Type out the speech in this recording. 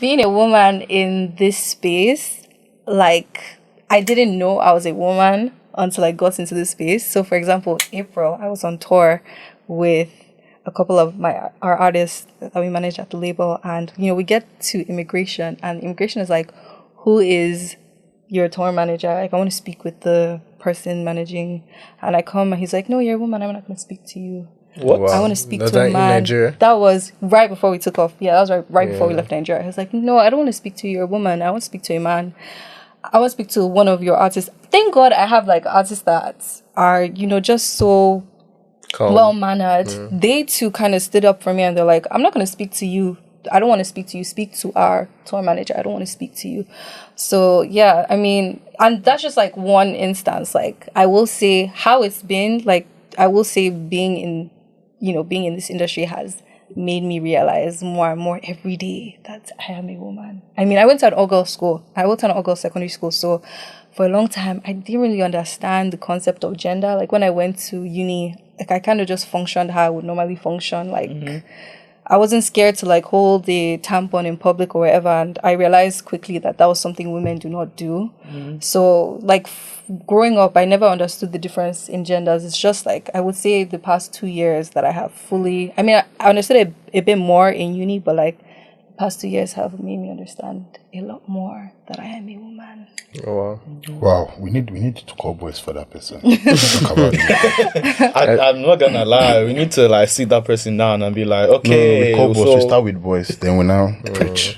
Being a woman in this space, like, I didn't know I was a woman until I got into this space. So, for example, April, I was on tour with a couple of our artists that we manage at the label, and we get to immigration, and immigration is like, who is your tour manager? Like, I want to speak with the person managing, and I come and he's like, no, you're a woman, I'm not going to speak to you. What? Wow. I want to speak to a man. That was right before we took off. Yeah, that was right before we left Nigeria. I was like, no, I don't want to speak to you, you're a woman. I want to speak to a man. I want to speak to one of your artists. Thank God I have like artists that are, just so well-mannered. They too kind of stood up for me, and they're like, I'm not going to speak to you. I don't want to speak to you. Speak to our tour manager. I don't want to speak to you. So, yeah, I mean, and that's just like one instance. Like, I will say how it's been, like, I will say being in this industry has made me realize more and more every day that I am a woman. I mean, I went to an all-girls school. I went to an all-girls secondary school. So for a long time, I didn't really understand the concept of gender. Like, when I went to uni, like, I kind of just functioned how I would normally function. Like, I wasn't scared to like hold the tampon in public or wherever, and I realized quickly that was something women do not do. So like growing up, I never understood the difference in genders. It's just like, I would say the past 2 years that I have fully, I mean, I understood a bit more in uni, but like the past 2 years have made me understand a lot more that I am a woman. Oh, wow. Wow, we need to call boys for that person. Talk about it. I'm not gonna lie. We need to like sit that person down and be like, okay, we call boys. We start with boys, then we now preach.